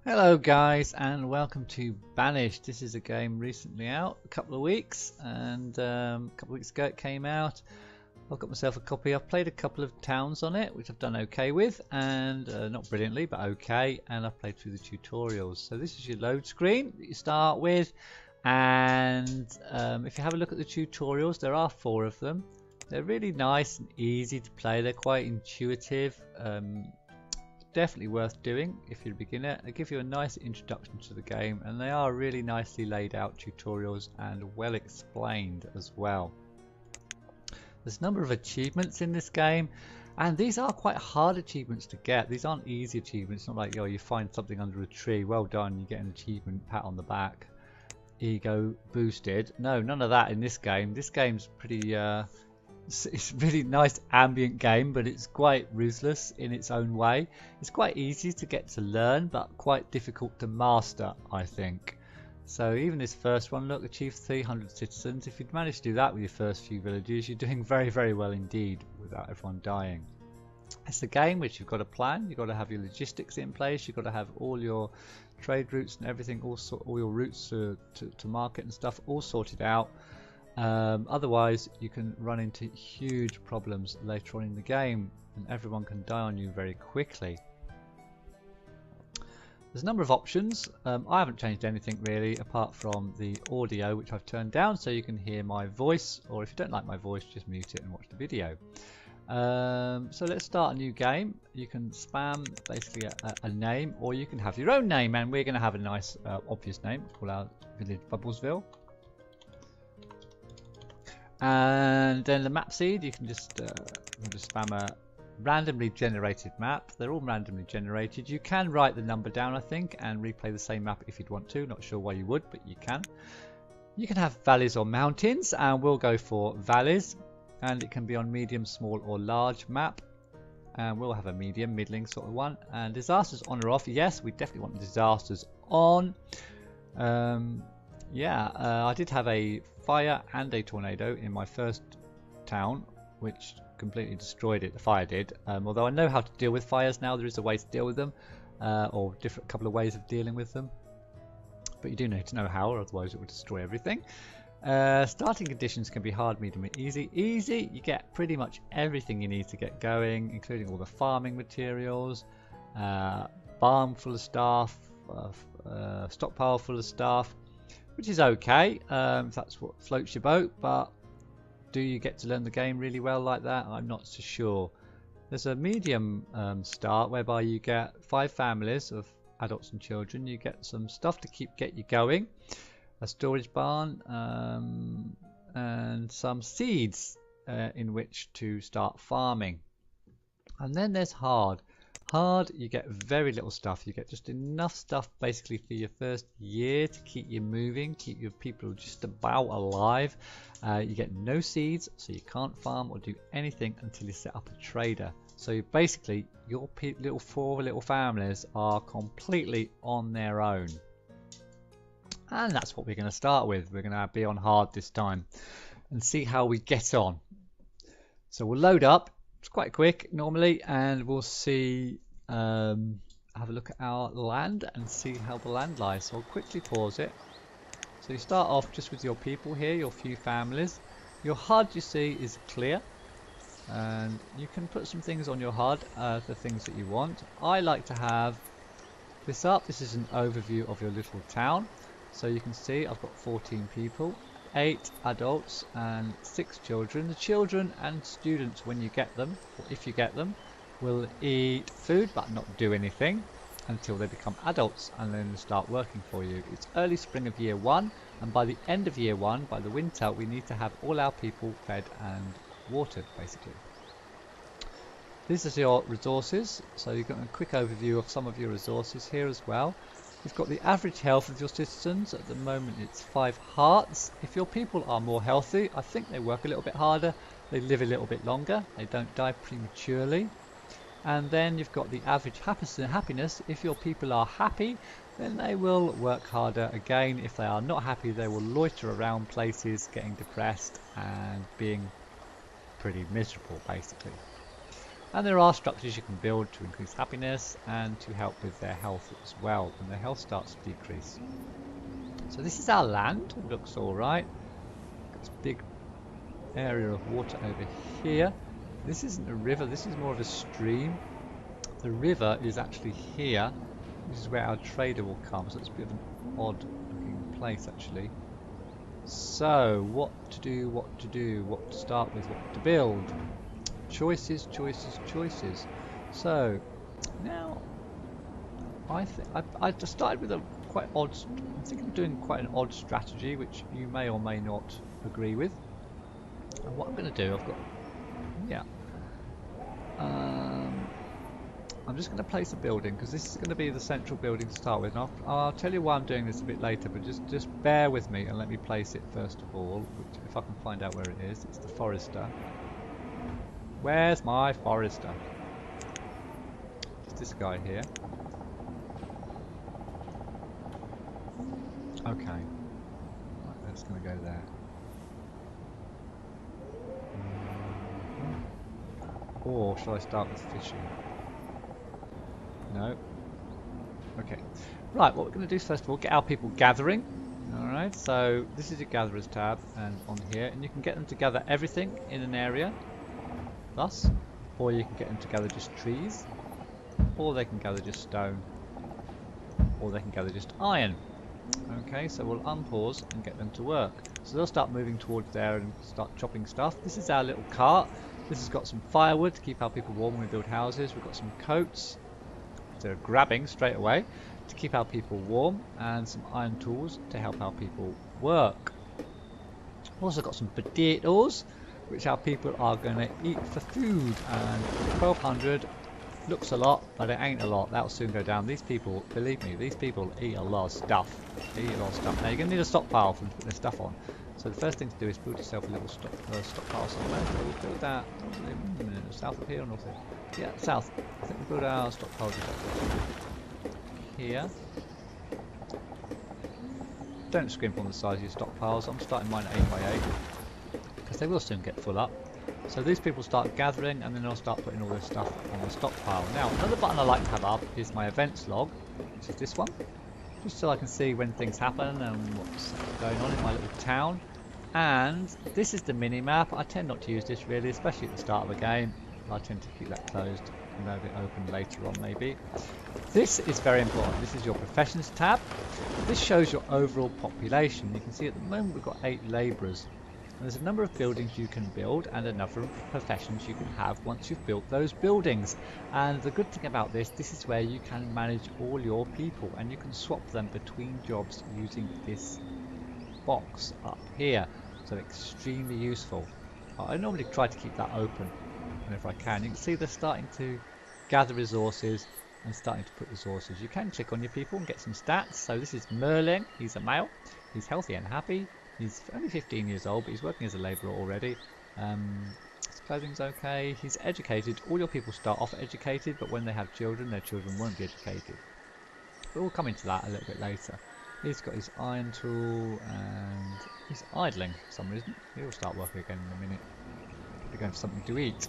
Hello guys and welcome to Banished. This is a game recently out, a couple of weeks, and a couple of weeks ago it came out. I've got myself a copy. I've played a couple of towns on it, which I've done okay with, and not brilliantly, but okay, and I've played through the tutorials. So this is your load screen that you start with, and if you have a look at the tutorials, there are 4 of them. They're really nice and easy to play. They're quite intuitive. Definitely worth doing if you're a beginner. They give you a nice introduction to the game, and they are really nicely laid out tutorials and well explained as well. There's a number of achievements in this game, and these are quite hard achievements to get. These aren't easy achievements. It's not like, oh, you find something under a tree, well done, you get an achievement, pat on the back, ego boosted. No, none of that in this game. This game's pretty it's a really nice ambient game, but it's quite ruthless in its own way. It's quite easy to get to learn, but quite difficult to master, I think. So even this first one, look, achieve 300 citizens. If you'd managed to do that with your first few villages, you're doing very, very well indeed without everyone dying. It's a game which you've got to plan. You've got to have your logistics in place. You've got to have all your trade routes and everything, all your routes to market and stuff all sorted out. Otherwise you can run into huge problems later on in the game, and everyone can die on you very quickly. There's a number of options. I haven't changed anything really apart from the audio, which I've turned down so you can hear my voice, or if you don't like my voice, just mute it and watch the video. So let's start a new game. You can spam basically a name, or you can have your own name, and we're going to have a nice obvious name. Call our village Bubblesville. And then the map seed, you can just spam a randomly generated map. They're all randomly generated. You can write the number down, I think, and replay the same map if you'd want to. Not sure why you would, but you can. You can have valleys or mountains, and we'll go for valleys. And it can be on medium, small, or large map. And we'll have a medium, middling sort of one. And disasters on or off? Yes, we definitely want disasters on. I did have a fire and a tornado in my first town, which completely destroyed it. The fire did. Although I know how to deal with fires now, there is a way to deal with them, or different couple of ways of dealing with them. But you do need to know how, or otherwise it would destroy everything. Starting conditions can be hard, medium, and easy. Easy, you get pretty much everything you need to get going, including all the farming materials, barn full of stuff, stockpile full of stuff, which is okay if that's what floats your boat, but do you get to learn the game really well like that? I'm not so sure. There's a medium start whereby you get 5 families of adults and children. You get some stuff to get you going, a storage barn, and some seeds in which to start farming. And then there's hard. Hard, you get very little stuff. You get just enough stuff basically for your first year to keep you moving, keep your people just about alive. You get no seeds, so you can't farm or do anything until you set up a trader. So basically your 4 little families are completely on their own. And that's what we're going to start with. We're going to be on hard this time and see how we get on. So we'll load up. It's quite quick normally, and we'll see, have a look at our land and see how the land lies. So I'll quickly pause it. So you start off just with your people here, your few families. Your HUD, you see, is clear, and you can put some things on your HUD, the things that you want. I like to have this up. This is an overview of your little town. So you can see I've got 14 people. 8 adults and 6 children. The children and students, when you get them, or if you get them, will eat food but not do anything until they become adults, and then start working for you. It's early spring of year 1, and by the end of year 1, by the winter, we need to have all our people fed and watered basically. This is your resources, so you've got a quick overview of some of your resources here as well. You've got the average health of your citizens. At the moment it's 5 hearts. If your people are more healthy, I think they work a little bit harder, they live a little bit longer, they don't die prematurely. And then you've got the average happiness. If your people are happy, then they will work harder again. If they are not happy, they will loiter around places getting depressed and being pretty miserable basically. And there are structures you can build to increase happiness and to help with their health as well when their health starts to decrease. So this is our land. It looks alright. Got this big area of water over here. This isn't a river, this is more of a stream. The river is actually here. This is where our trader will come, so it's a bit of an odd looking place actually. So, what to do, what to start with, what to build. Choices, choices, choices. So, now, I just started with a quite odd, I'm thinking of doing quite an odd strategy, which you may or may not agree with. And what I'm going to do, I've got, yeah. I'm just going to place a building because this is going to be the central building to start with. And I'll tell you why I'm doing this a bit later, but just bear with me and let me place it first of all. Which, if I can find out where it is, it's the forester. Where's my forester? It's this guy here. Okay. Right, that's going to go there. Or shall I start with fishing? No. Okay. Right, what we're going to do is first of all get our people gathering. Alright, so this is your gatherers tab and on here, and you can get them to gather everything in an area, thus, or you can get them to gather just trees, or they can gather just stone, or they can gather just iron. Okay, so we'll unpause and get them to work. So they'll start moving towards there and start chopping stuff. This is our little cart. This has got some firewood to keep our people warm when we build houses. We've got some coats. They're grabbing straight away to keep our people warm, and some iron tools to help our people work. We've also got some potatoes which our people are going to eat for food, and 1200 looks a lot, but it ain't a lot. That'll soon go down. These people, believe me, these people eat a lot of stuff. They eat a lot of stuff. Now you're going to need a stockpile for them to put their stuff on. So the first thing to do is build yourself a little stockpile somewhere. So we'll build that south of here or north of here? Yeah, south. I think we'll build our stockpile just here. Don't scrimp on the size of your stockpiles. I'm starting mine at 8x8 because they will soon get full up. So these people start gathering and then they'll start putting all this stuff on the stockpile. Now another button I like to have up is my events log, which is this one. Just so I can see when things happen and what's going on in my little town. And this is the mini-map. I tend not to use this really, especially at the start of a game. I tend to keep that closed and have it open later on maybe. This is very important. This is your professions tab. This shows your overall population. You can see at the moment we've got 8 labourers. There's a number of buildings you can build and a number of professions you can have once you've built those buildings. And the good thing about this is where you can manage all your people and you can swap them between jobs using this box up here. So extremely useful. I normally try to keep that open whenever I can. You can see they're starting to gather resources and starting to put resources. You can click on your people and get some stats. So this is Merlin, he's a male, he's healthy and happy. He's only 15 years old, but he's working as a labourer already. His clothing's okay. He's educated. All your people start off educated, but when they have children, their children won't be educated. But we'll come into that a little bit later. He's got his iron tool, and he's idling for some reason. He'll start working again in a minute. They're going for something to eat.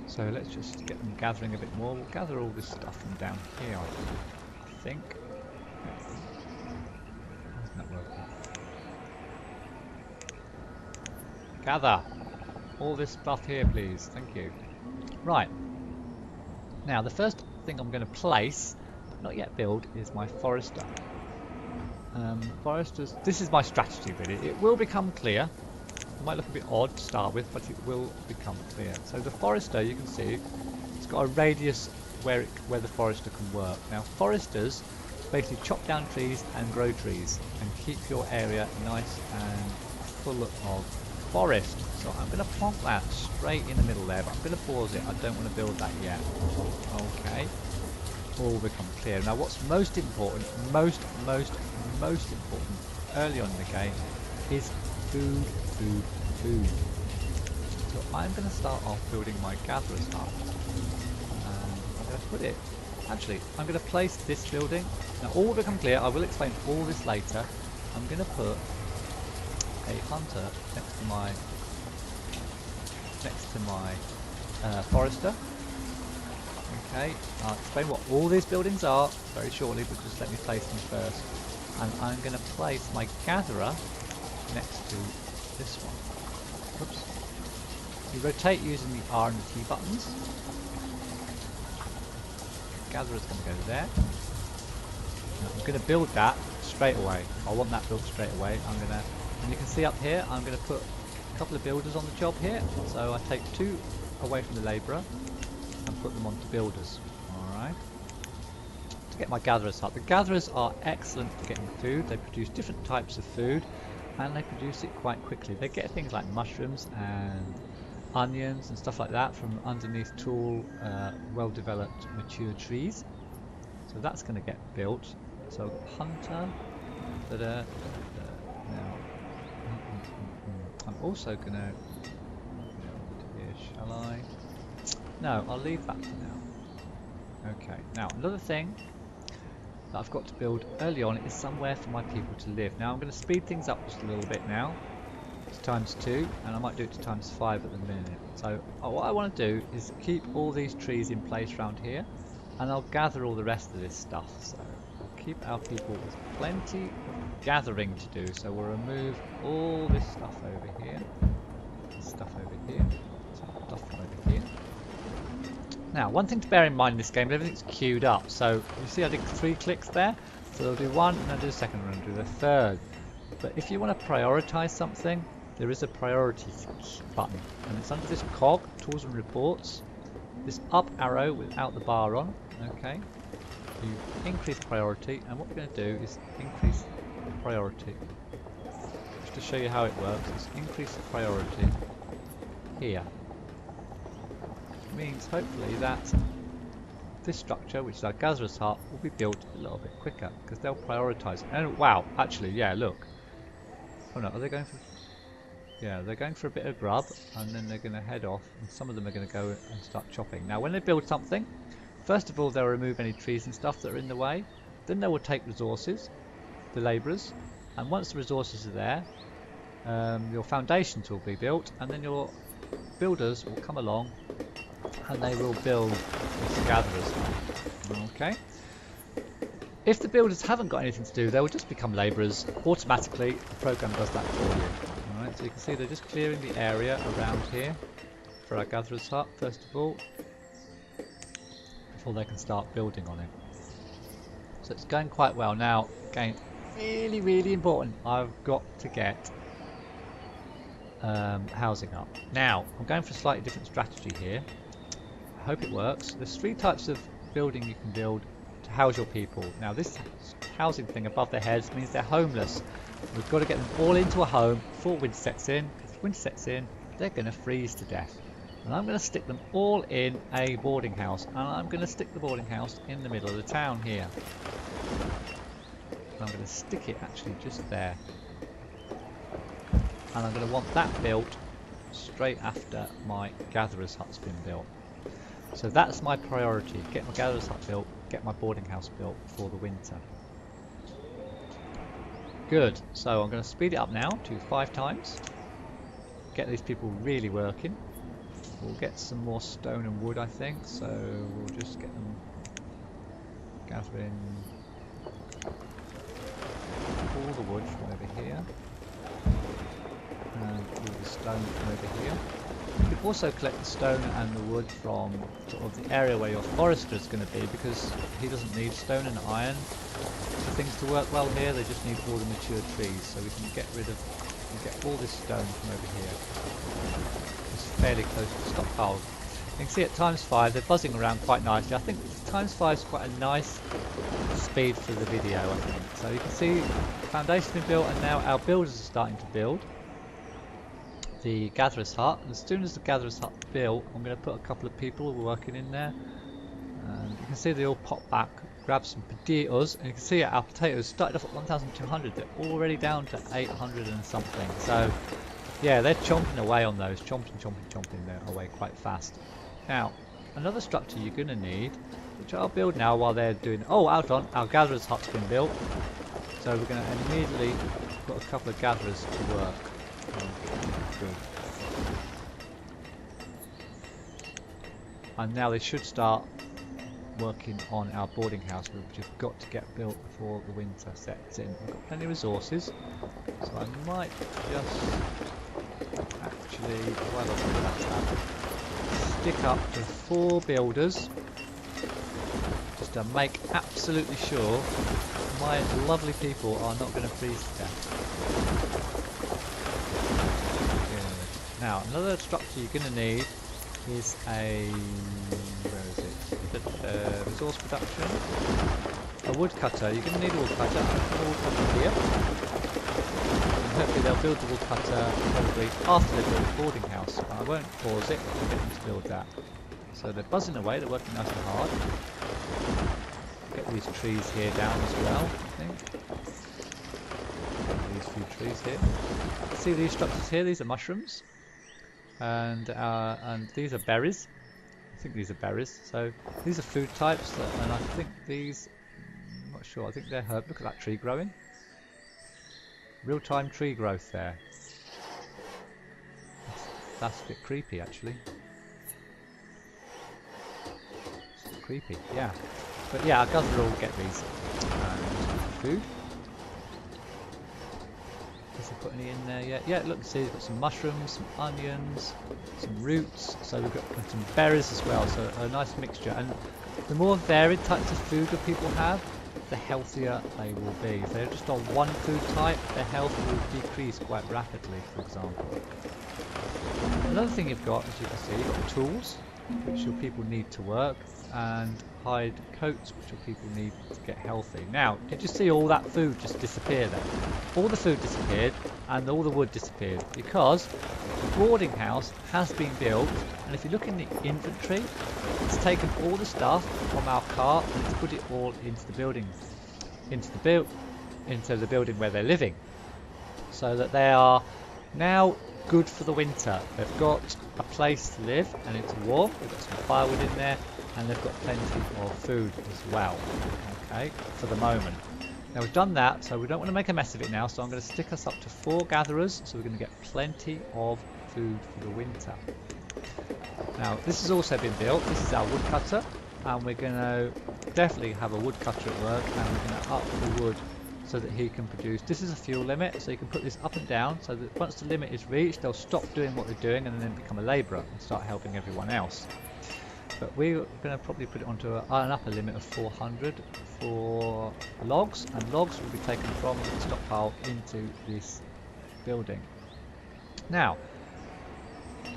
So let's just get them gathering a bit more. We'll gather all this stuff from down here, I think. Isn't that working? Gather all this stuff here, please. Thank you. Right. Now, the first thing I'm going to place, but not yet build, is my forester. Foresters. This is my strategy, really. It will become clear. It might look a bit odd to start with, but it will become clear. So the forester, you can see, it's got a radius where the forester can work. Now, foresters basically chop down trees and grow trees and keep your area nice and full of forest. So I'm going to plonk that straight in the middle there, but I'm going to pause it. I don't want to build that yet. Okay. All become clear. Now what's most important, most important early on in the game is food. So I'm going to start off building my gatherer's hut. I'm going to put it, actually, I'm going to place this building. Now all will become clear. I will explain all this later. I'm going to put a hunter next to my forester. Okay, I'll explain what all these buildings are very shortly, but just let me place them first. And I'm going to place my gatherer next to this one. Oops. You rotate using the R and the T buttons. Gatherer's going to go there. Now I'm going to build that straight away. I want that built straight away. And you can see up here, I'm going to put a couple of builders on the job here. So I take 2 away from the labourer and put them onto builders. Alright. To get my gatherers up. The gatherers are excellent for getting food. They produce different types of food and they produce it quite quickly. They get things like mushrooms and onions and stuff like that from underneath tall, well-developed, mature trees. So that's going to get built. So hunter. Now, I'm also going to build here, shall I? No, I'll leave that for now. Okay, now another thing that I've got to build early on is somewhere for my people to live. Now I'm going to speed things up just a little bit now. It's ×2, and I might do it to ×5 at the minute. So what I want to do is keep all these trees in place around here, and I'll gather all the rest of this stuff. So we'll keep our people with plenty of gathering to do. So we'll remove all this stuff over here, this stuff over here, stuff over here. Now, one thing to bear in mind in this game, everything's queued up. So you see I did 3 clicks there. So I'll do 1, and I'll do the second, and I'll do the third. But if you want to prioritize something, there is a priority button, and it's under this cog, tools and reports, this up arrow without the bar on. Okay, you increase priority, and what we're going to do is increase priority. Just to show you how it works, is increase the priority here. It means hopefully that this structure, which is our gatherer's hut, will be built a little bit quicker because they'll prioritize. And wow, actually, yeah, look. Oh no, are they going for? Yeah, they're going for a bit of grub, and then they're going to head off, and some of them are going to go and start chopping. Now, when they build something, first of all, they'll remove any trees and stuff that are in the way. Then they will take resources, the labourers, and once the resources are there, your foundations will be built, and then your builders will come along, and they will build this gatherers. Okay. If the builders haven't got anything to do, they will just become labourers automatically. The program does that for you. Alright, so you can see they're just clearing the area around here for our gatherer's hut, first of all, before they can start building on it. So it's going quite well. Now, again, really, really important, I've got to get housing up. Now, I'm going for a slightly different strategy here. I hope it works. There's 3 types of building you can build to house your people. Now this housing thing above their heads means they're homeless. We've got to get them all into a home before winter sets in. If winter sets in, they're going to freeze to death. And I'm going to stick them all in a boarding house. And I'm going to stick the boarding house in the middle of the town here. And I'm going to stick it actually just there. And I'm going to want that built straight after my gatherer's hut's been built. So that's my priority, get my gatherer's hut built, get my boarding house built for the winter. Good, so I'm going to speed it up now to 5 times. Get these people really working. We'll get some more stone and wood, I think, so we'll just get them gathering all the wood from over here. And all the stone from over here. You can also collect the stone and the wood from sort of the area where your forester is going to be, because he doesn't need stone and iron for things to work well here. They just need all the mature trees, so we can get rid of, get all this stone from over here. It's fairly close to the stockpile. You can see at ×5 they're buzzing around quite nicely. I think ×5 is quite a nice speed for the video, I think. So you can see the foundation's been built, and now our builders are starting to build the gatherer's hut. And as soon as the gatherer's hut built, I'm going to put a couple of people working in there, and you can see they all pop back, grab some potatoes, and you can see our potatoes started off at 1,200, they're already down to 800 and something. So yeah, they're chomping away on those, chomping away quite fast. Now another structure you're going to need, which I'll build now while they're doing, oh, out on, our gatherer's hut's been built, so we're going to immediately put a couple of gatherers to work. Good. and now they should start working on our boarding house, which we've got to get built before the winter sets in. We've got plenty of resources, so I might just actually, while I'm doing that, stick up to 4 builders, just to make absolutely sure my lovely people are not going to freeze to death. Good. Now, another structure you're going to need is a, where is it? Resource production. A woodcutter. You're going to need a woodcutter. I'm going to put a woodcutter here. And hopefully they'll build the woodcutter probably after they build the boarding house. And I won't pause it, I'll get them to build that. So they're buzzing away, they're working nice and hard. Get these trees here down as well, I think. These few trees here. See these structures here? These are mushrooms. And these are berries. I think these are berries. So these are food types, and I think these, I'm not sure, I think they're herb. Look at that tree growing. Real-time tree growth there. That's a bit creepy actually. It's creepy, yeah. But yeah, I guess we'll all get these. Food. Is there put any in there yet? Yeah, look, see, we've got some mushrooms, some onions, some roots, so we've got some berries as well, so a nice mixture. And the more varied types of food that people have, the healthier they will be. If they're just on one food type, their health will decrease quite rapidly, for example. Another thing you've got, as you can see, you've got tools, which your people need to work, and hide coats, which your people need to get healthy. Now, did you see all that food just disappear then? All the food disappeared and all the wood disappeared because the boarding house has been built, and if you look in the inventory, it's taken all the stuff from our cart and it's put it all into the building, into the building where they're living, so that they are now good for the winter. They've got a place to live and it's warm, they've got some firewood in there, and they've got plenty of food as well, okay, for the moment. Now we've done that, so we don't want to make a mess of it now, so I'm going to stick us up to 4 gatherers, so we're going to get plenty of food for the winter. Now this has also been built, this is our woodcutter, and we're going to definitely have a woodcutter at work, and we're going to up the wood so that he can produce. This is a fuel limit, so you can put this up and down, so that once the limit is reached, they'll stop doing what they're doing and then become a labourer and start helping everyone else. But we're going to probably put it onto an upper limit of 400 for logs, and logs will be taken from the stockpile into this building. Now,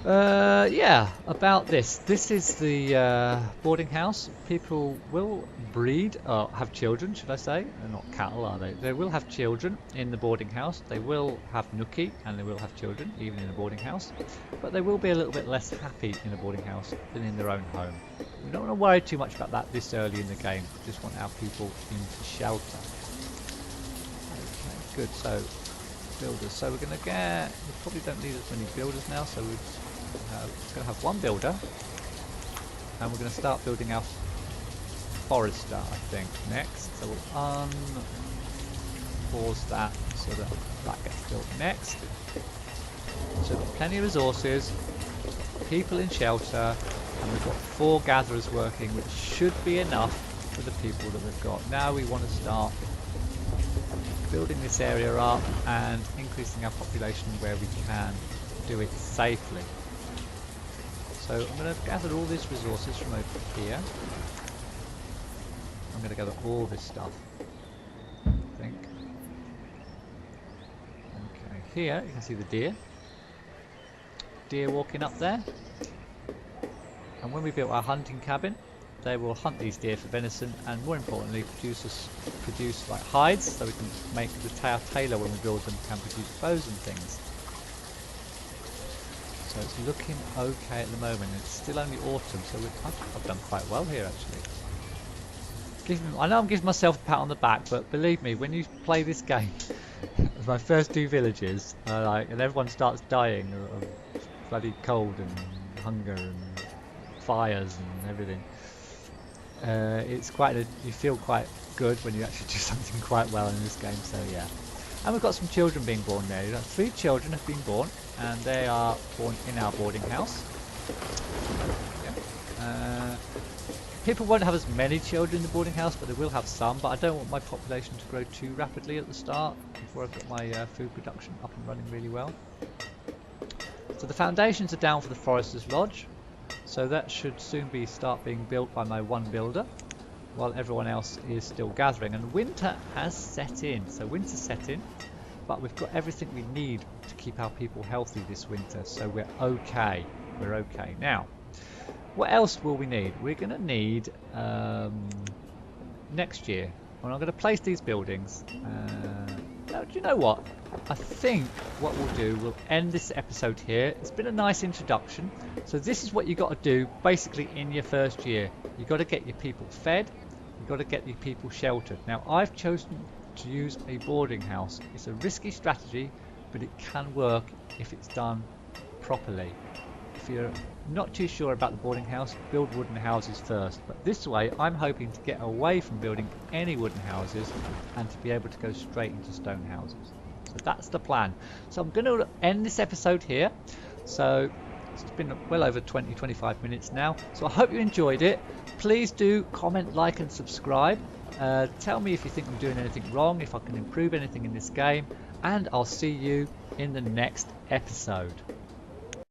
yeah, about this. This is the boarding house. People will breed, or have children, should I say. They're not cattle, are they? They will have children in the boarding house. They will have nookie, and they will have children, even in a boarding house. But they will be a little bit less happy in a boarding house than in their own home. We don't want to worry too much about that this early in the game. We just want our people into shelter. Okay, good. So, builders. So we're going to get... We probably don't need as many builders now, so we're just going to have 1 builder. And we're going to start building our forester, I think, next. So we'll unpause that so that that gets built next. So we've got plenty of resources, people in shelter, and we've got 4 gatherers working, which should be enough for the people that we've got. Now we want to start building this area up and increasing our population where we can do it safely. So I'm going to gather all these resources from over here. I'm going to gather all this stuff, I think. Okay, here you can see the deer. Deer walking up there. And when we built our hunting cabin, they will hunt these deer for venison, and more importantly produce like hides, so we can make the tailor when we build them can produce bows and things. So it's looking okay at the moment. It's still only autumn, so I've done quite well here actually. I know I'm giving myself a pat on the back, but believe me, when you play this game, my first 2 villages, and everyone starts dying of bloody cold and hunger and fires and everything. It's quite you feel quite good when you actually do something quite well in this game, so yeah. And we've got some children being born there. 3 children have been born, and they are born in our boarding house. Yeah. People won't have as many children in the boarding house, but they will have some. But I don't want my population to grow too rapidly at the start before I've got my food production up and running really well. So the foundations are down for the Forester's Lodge. So that should soon start being built by my one builder, while everyone else is still gathering. And winter has set in. So winter's set in, but we've got everything we need to keep our people healthy this winter. So we're okay. We're okay. Now, what else will we need? We're going to need next year, when I'm going to place these buildings. Now, do you know what? I think what we'll do, we'll end this episode here. It's been a nice introduction. So this is what you got to do basically in your first year. You got to get your people fed. You got to get your people sheltered. Now, I've chosen to use a boarding house. It's a risky strategy, but it can work if it's done properly. If you're not too sure about the boarding house, build wooden houses first. But this way, I'm hoping to get away from building any wooden houses and to be able to go straight into stone houses. So that's the plan. So I'm going to end this episode here. So it's been well over 20-25 minutes now. So I hope you enjoyed it. Please do comment, like and subscribe. Tell me if you think I'm doing anything wrong, if I can improve anything in this game. And I'll see you in the next episode.